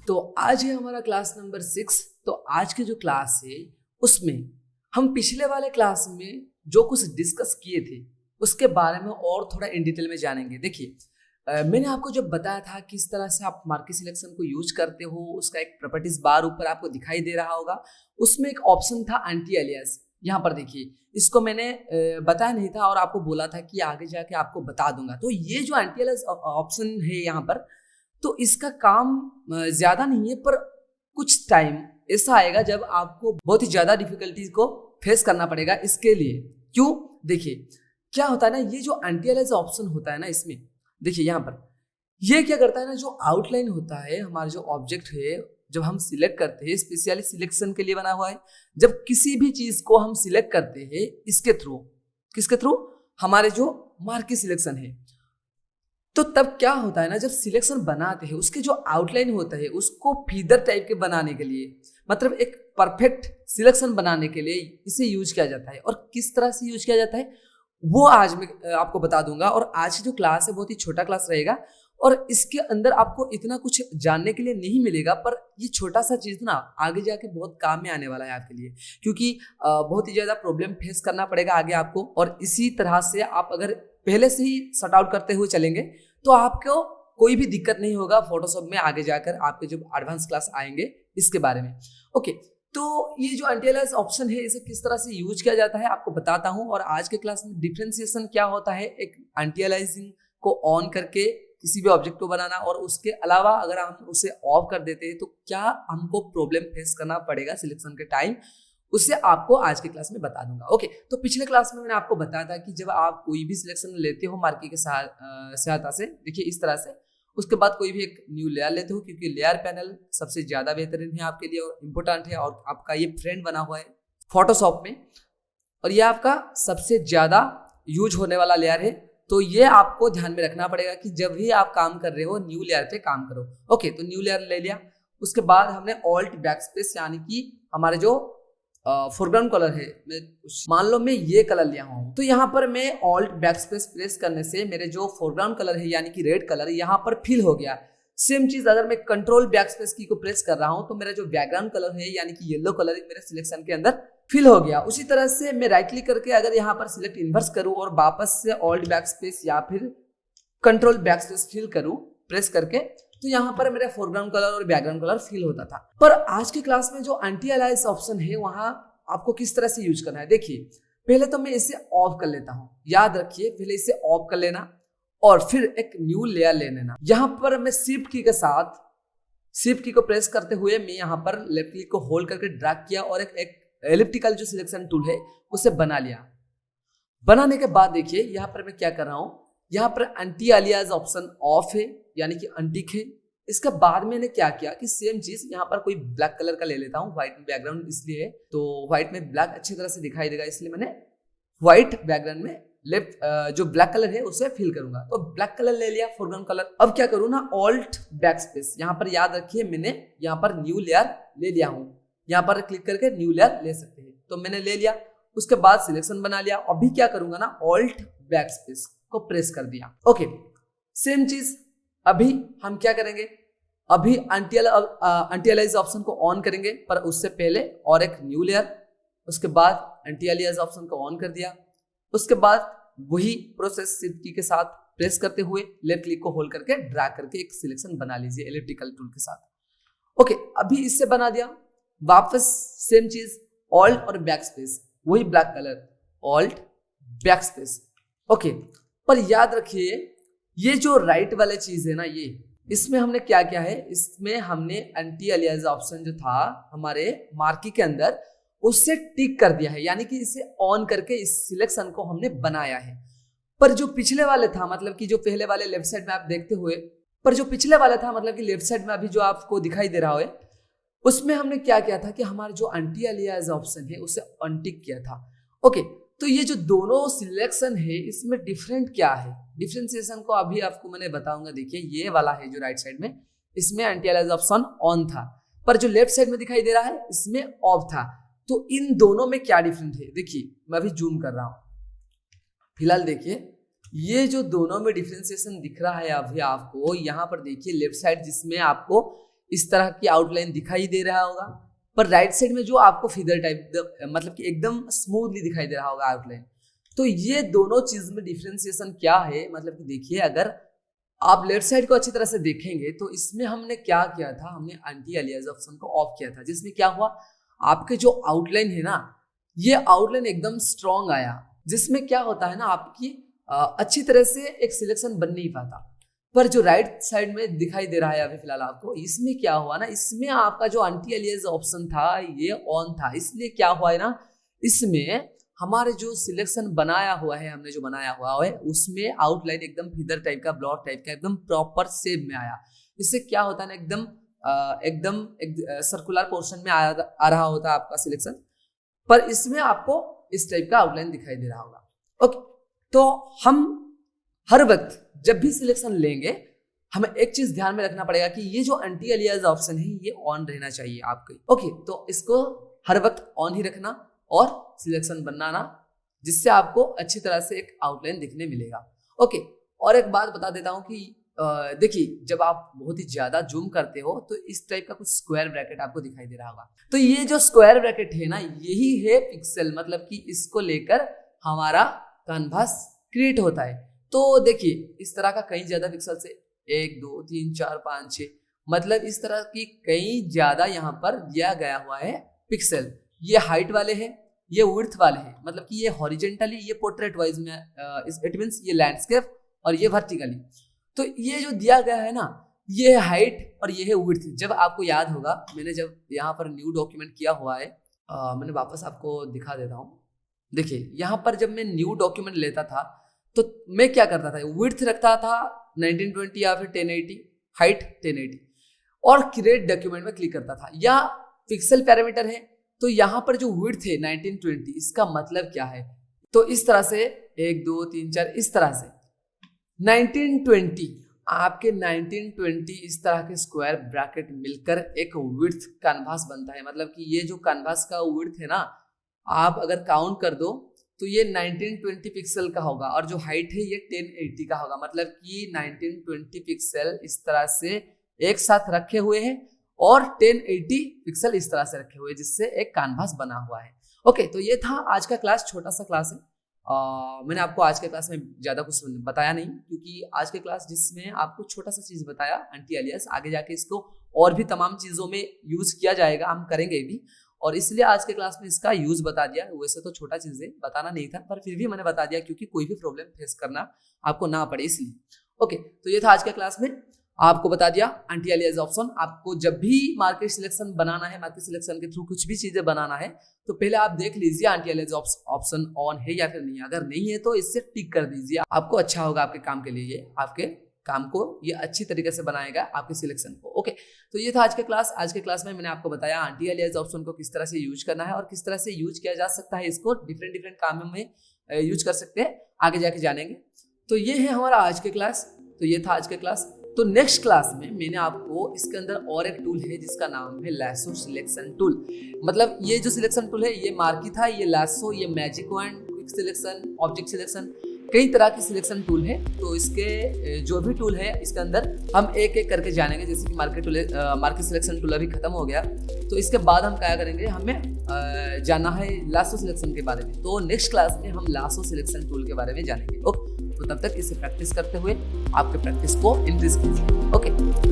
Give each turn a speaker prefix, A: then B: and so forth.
A: तो आज है हमारा क्लास नंबर 6। तो आज की जो क्लास है उसमें हम पिछले वाले क्लास में जो कुछ डिस्कस किए थे उसके बारे में और थोड़ा इन डिटेल में जानेंगे। देखिए मैंने आपको जब बताया था किस तरह से आप मार्केट सिलेक्शन को यूज करते हो, उसका एक प्रॉपर्टीज बार ऊपर आपको दिखाई दे रहा होगा, उसमें एक ऑप्शन था एंटी एलियास। यहाँ पर देखिए, इसको मैंने बताया नहीं था और आपको बोला था कि आगे जाके आपको बता दूंगा। तो ये जो एंटी एलियास ऑप्शन है यहाँ पर, तो इसका काम ज्यादा नहीं है, पर कुछ टाइम ऐसा आएगा जब आपको बहुत ही ज्यादा डिफिकल्टीज को फेस करना पड़ेगा इसके लिए। क्यों? देखिए क्या होता है ना, ये जो एंटी एलियास ऑप्शन होता है ना, इसमें देखिए यहाँ पर ये क्या करता है ना, जो आउटलाइन होता है हमारा जो ऑब्जेक्ट है, जब हम सिलेक्ट करते हैं, स्पेशली सिलेक्शन के लिए बना हुआ है। जब किसी भी चीज को हम सिलेक्ट करते हैं इसके थ्रू, किसके थ्रू? हमारे जो मार्केट सिलेक्शन है, तो तब क्या होता है ना, जब सिलेक्शन बनाते हैं उसके जो आउटलाइन होता है उसको फीदर टाइप के बनाने के लिए, मतलब एक परफेक्ट सिलेक्शन बनाने के लिए इसे यूज किया जाता है। और किस तरह से यूज किया जाता है वो आज मैं आपको बता दूंगा। और आज की जो क्लास है बहुत ही छोटा क्लास रहेगा और इसके अंदर आपको इतना कुछ जानने के लिए नहीं मिलेगा, पर ये छोटा सा चीज ना आगे जाके बहुत काम में आने वाला है आपके लिए, क्योंकि बहुत ही ज्यादा प्रॉब्लम फेस करना पड़ेगा आगे आपको। और इसी तरह से आप अगर पहले से ही सॉर्ट आउट करते हुए चलेंगे तो आपको कोई भी दिक्कत नहीं होगा फोटोशॉप में आगे जाकर आपके जो एडवांस क्लास आएंगे इसके बारे में। ओके, तो ये जो एंटी एलियास ऑप्शन है इसे किस तरह से यूज किया जाता है आपको बताता हूं। और आज के क्लास में डिफरेंशिएशन क्या होता है, एक एंटी एलियासिंग को ऑन करके किसी भी ऑब्जेक्ट को बनाना, और उसके अलावा अगर हम उसे ऑफ कर देते हैं तो क्या हमको प्रॉब्लम फेस करना पड़ेगा सिलेक्शन के टाइम, उससे आपको आज की क्लास में बता दूंगा। ओके, तो पिछले क्लास में मैंने आपको बताया था कि जब आप कोई भी सिलेक्शन लेते हो मार्की के सहायता से, देखिए इस तरह से, उसके बाद कोई भी एक न्यू लेयर लेते हो, क्योंकि लेयर पैनल सबसे ज्यादा बेहतरीन है आपके लिए और इम्पोर्टेंट है, और आपका ये फ्रेंड बना हुआ है फोटोशॉप में, और ये आपका सबसे ज्यादा यूज होने वाला लेयर है। तो ये आपको ध्यान में रखना पड़ेगा कि जब भी आप काम कर रहे हो न्यू लेयर पे काम करो। ओके, तो न्यू लेयर ले लिया, उसके बाद हमने ऑल्ट बैकस्पेस, यानी कि हमारे जो फोरग्राउंड कलर है, मान लो मैं ये कलर लिया हूँ, तो यहाँ पर मैं ऑल्ट बैकस्पेस प्रेस करने से मेरे जो फोरग्राउंड कलर है यानी कि रेड कलर यहाँ पर फिल हो गया। सेम चीज अगर मैं कंट्रोल बैकस्पेस की को प्रेस कर रहा हूँ तो मेरा जो बैकग्राउंड कलर है यानी कि येलो कलर मेरे सिलेक्शन के अंदर फिल हो गया। उसी तरह से मैं राइट क्लिक करके अगर यहाँ पर सिलेक्ट इन्वर्स करूँ और वापस से ऑल्ट बैकस्पेस या फिर कंट्रोल बैकस्पेस फिल करूँ प्रेस करके, तो यहाँ पर मेरा फोरग्राउंड कलर और बैकग्राउंड कलर फिल होता था। पर आज की क्लास में जो एंटी एलियास ऑप्शन है वहां आपको किस तरह से यूज करना है, देखिए पहले तो मैं इसे ऑफ कर लेता हूं। याद रखिए, पहले इसे ऑफ कर लेना और फिर एक न्यू लेयर ले लेना। यहाँ पर मैं शिफ्ट की के साथ, शिफ्ट की को प्रेस करते हुए मैं यहाँ पर लेफ्ट क्लिक को होल्ड करके ड्रैग किया और एक एलिप्टिकल जो सिलेक्शन टूल है उसे बना लिया। बनाने के बाद देखिए यहाँ पर मैं क्या कर रहा हूँ, यहाँ पर एंटी एलियास ऑप्शन ऑफ है यानी कि अनटिक है। इसके बाद मैंने क्या किया कि सेम चीज यहाँ पर कोई ब्लैक कलर का ले लेता हूँ, व्हाइट बैकग्राउंड इसलिए है, तो व्हाइट में ब्लैक अच्छी तरह से दिखाई देगा, इसलिए मैंने व्हाइट बैकग्राउंड में लेफ्ट जो ब्लैक कलर है उसे फिल करूंगा। तो ब्लैक कलर ले लिया, फोरग्राउंड कलर। अब क्या करूँ ना, ऑल्ट बैकस्पेस, यहाँ पर याद रखिए मैंने यहाँ पर न्यू लेयर ले लिया हूँ, यहाँ पर क्लिक करके न्यू लेयर ले सकते हैं, तो मैंने ले लिया। उसके बाद सिलेक्शन बना लिया। अभी क्या करूंगा ना, ऑल्ट बैकस्पेस को प्रेस कर दिया। ओके, सेम चीज अभी हम क्या करेंगे, अभी एंटी एलियास ऑप्शन को ऑन करेंगे, पर उससे पहले और एक न्यू लेयर, उसके बाद एंटी एलियास ऑप्शन को ऑन कर दिया। उसके बाद वही प्रोसेस शिफ्ट की के साथ प्रेस करते हुए लेफ्ट क्लिक को होल्ड करके ड्रैग करके एक सिलेक्शन बना लीजिए एलिप्टिकल टूल के साथ। ओके, अभी इससे बना दिया। वापस सेम चीज ऑल्ट और बैकस्पेस, वही black colour, alt backspace. Okay, पर याद रखिए ये जो राइट वाले चीज है ना, ये इसमें हमने क्या किया है, इसमें हमने एंटी एलियास ऑप्शन जो था हमारे मार्की के अंदर उससे टिक कर दिया है, यानी कि इसे ऑन करके इस सिलेक्शन को हमने बनाया है। पर जो पिछले वाले था, मतलब कि जो पहले वाले लेफ्ट साइड में आप देखते हुए, पर जो पिछले वाला था मतलब कि लेफ्ट साइड में अभी जो आपको दिखाई दे रहा है, उसमें हमने क्या किया था कि हमारे जो एंटी एलियास ऑप्शन है उसे अनटिक किया था। ओके, तो ये जो दोनों सिलेक्शन है इसमें डिफरेंट क्या है, डिफरेंशिएशन को अभी आपको मैंने बताऊंगा। देखिए ये वाला है जो राइट साइड में, इसमें एंटी एलियास ऑप्शन ऑन था, पर जो लेफ्ट साइड में दिखाई दे रहा है इसमें ऑफ था। तो इन दोनों में क्या डिफरेंट है, देखिए मैं अभी जूम कर रहा हूं, फिलहाल देखिए ये जो दोनों में डिफरेंशिएशन दिख रहा है अभी आपको, यहाँ पर देखिए लेफ्ट साइड जिसमें आपको इस तरह की आउटलाइन दिखाई दे रहा होगा, पर राइट साइड में जो आपको फिगर टाइप मतलब कि एकदम स्मूथली दिखाई दे रहा होगा आउटलाइन। तो ये दोनों चीज में डिफरेंशिएशन क्या है, मतलब कि देखिए अगर आप लेफ्ट साइड को अच्छी तरह से देखेंगे तो इसमें हमने क्या किया था, हमने एंटी अलियास ऑप्शन को ऑफ किया था, जिसमें क्या हुआ, आपके जो आउटलाइन है ना, ये आउटलाइन एकदम स्ट्रॉन्ग आया, जिसमें क्या होता है ना, आपकी अच्छी तरह से एक सिलेक्शन बन नहीं पाता। पर जो राइट साइड में दिखाई दे रहा है अभी फिलहाल आपको, इसमें क्या हुआ ना, इसमें आपका जो एंटी अलियास ऑप्शन था ये ऑन था, इसलिए क्या हुआ है ना, इसमें हमारे जो सिलेक्शन बनाया हुआ है, हमने जो बनाया हुआ है उसमें आउटलाइन एकदम फिदर टाइप का, ब्लॉक टाइप का, एकदम प्रॉपर शेप में आया। इससे क्या होता है ना, एकदम सर्कुलर पोर्शन में आ रहा होता है आपका सिलेक्शन, पर इसमें आपको इस टाइप का आउटलाइन दिखाई दे रहा होगा। ओके, तो हम हर वक्त जब भी सिलेक्शन लेंगे हमें एक चीज ध्यान में रखना पड़ेगा कि ये जो एंटी अलियास ऑप्शन है ये ऑन रहना चाहिए आपके। ओके, तो इसको हर वक्त ऑन ही रखना और सिलेक्शन बनाना, जिससे आपको अच्छी तरह से एक आउटलाइन दिखने मिलेगा। ओके, और एक बात बता देता हूँ कि देखिए जब आप बहुत ही ज्यादा जूम करते हो तो इस टाइप का कुछ स्क्वायर ब्रैकेट आपको दिखाई दे रहा होगा। तो ये जो स्क्वायर ब्रैकेट है ना, यही है पिक्सल, मतलब कि इसको लेकर हमारा कैनवास क्रिएट होता है। तो देखिए इस तरह का कई ज्यादा पिक्सल से 1 2 3 4 5 6, मतलब इस तरह की कई ज्यादा यहाँ पर दिया गया हुआ है पिक्सल। ये हाइट वाले हैं, ये विड्थ वाले हैं, मतलब कि ये हॉरिजेंटली, ये पोर्ट्रेट वाइज में, इट मींस ये लैंडस्केप, और ये वर्टिकली। तो ये जो दिया गया है ना, ये है हाइट और ये है विड्थ। जब आपको याद होगा, मैंने जब यहाँ पर न्यू डॉक्यूमेंट किया हुआ है, मैंने वापस आपको दिखा देता हूँ। देखिए यहाँ पर जब मैं न्यू डॉक्यूमेंट लेता था तो मैं क्या करता था, विड्थ रखता था 1920 या फिर 1080, हाइट 1080, और क्रिएट डॉक्यूमेंट में क्लिक करता था। या पिक्सल पैरामीटर है, तो यहाँ पर जो विड्थ है 1920, इसका मतलब क्या है, तो इस तरह से 1 2 3 4 इस तरह से 1920, आपके 1920 इस तरह के स्क्वायर ब्रैकेट मिलकर एक विड्थ कैनवास बनता है। मतलब कि ये जो कैनवास का विड्थ है ना, आप अगर काउंट कर दो तो ये 1920 पिक्सल का होगा, और जो हाइट है ये 1080 का होगा। मतलब कि 1920 पिक्सल इस तरह से एक साथ रखे हुए हैं और 1080 पिक्सल इस तरह से रखे हुए हैं, जिससे एक कैनवास बना हुआ है। ओके, तो ये था आज का क्लास, छोटा सा क्लास है। मैंने आपको आज के क्लास में ज़्यादा कुछ बताया नहीं, क्योंकि आज के क्लास जिसमें आपको छोटा सा चीज़ बताया एंटी अलियास, आगे जाके इसको और भी तमाम चीज़ों में यूज़ किया जाएगा, हम करेंगे भी, और इसलिए आज के क्लास में इसका यूज़ बता दिया। वैसे तो छोटा चीज़ है, बताना नहीं था, पर फिर भी मैंने बता दिया क्योंकि कोई भी प्रॉब्लम फेस करना आपको ना पड़े, इसलिए। ओके, तो ये था आज के क्लास में, आपको बता दिया एंटी अलियास ऑप्शन। आपको जब भी मार्केट सिलेक्शन बनाना है, मार्केट सिलेक्शन के थ्रू कुछ भी चीजें बनाना है, तो पहले आप देख लीजिए एंटी अलियास ऑप्शन ऑन है या फिर नहीं। अगर नहीं है तो इससे टिक कर दीजिए, आपको अच्छा होगा आपके काम के लिए, ये आपके काम को ये अच्छी तरीके से बनाएगा आपके सिलेक्शन को। ओके, तो ये था आज के क्लास। आज के क्लास में मैंने आपको बताया एंटी अलियास ऑप्शन को किस तरह से यूज करना है और किस तरह से यूज किया जा सकता है, इसको डिफरेंट कामों में यूज कर सकते हैं, आगे जाके जानेंगे। तो ये है हमारा आज के क्लास, तो ये था आज के क्लास। तो नेक्स्ट क्लास में मैंने आपको इसके अंदर और एक टूल है जिसका नाम है लासो सिलेक्शन टूल। मतलब ये जो सिलेक्शन टूल है, ये मार्की था, ये लासो, ये magic wand, quick selection, object selection, कई तरह के सिलेक्शन टूल है। तो इसके जो भी टूल है इसके अंदर हम एक एक करके जानेंगे। जैसे कि मार्केट सिलेक्शन टूल अभी खत्म हो गया, तो इसके बाद हम क्या करेंगे, हमें जानना है लासो सिलेक्शन के बारे में। तो नेक्स्ट क्लास में हम लासो सिलेक्शन टूल के बारे में जानेंगे। ओके, तो तब तक इसे प्रैक्टिस करते हुए आपके प्रैक्टिस को इंक्रीज कीजिए। ओके।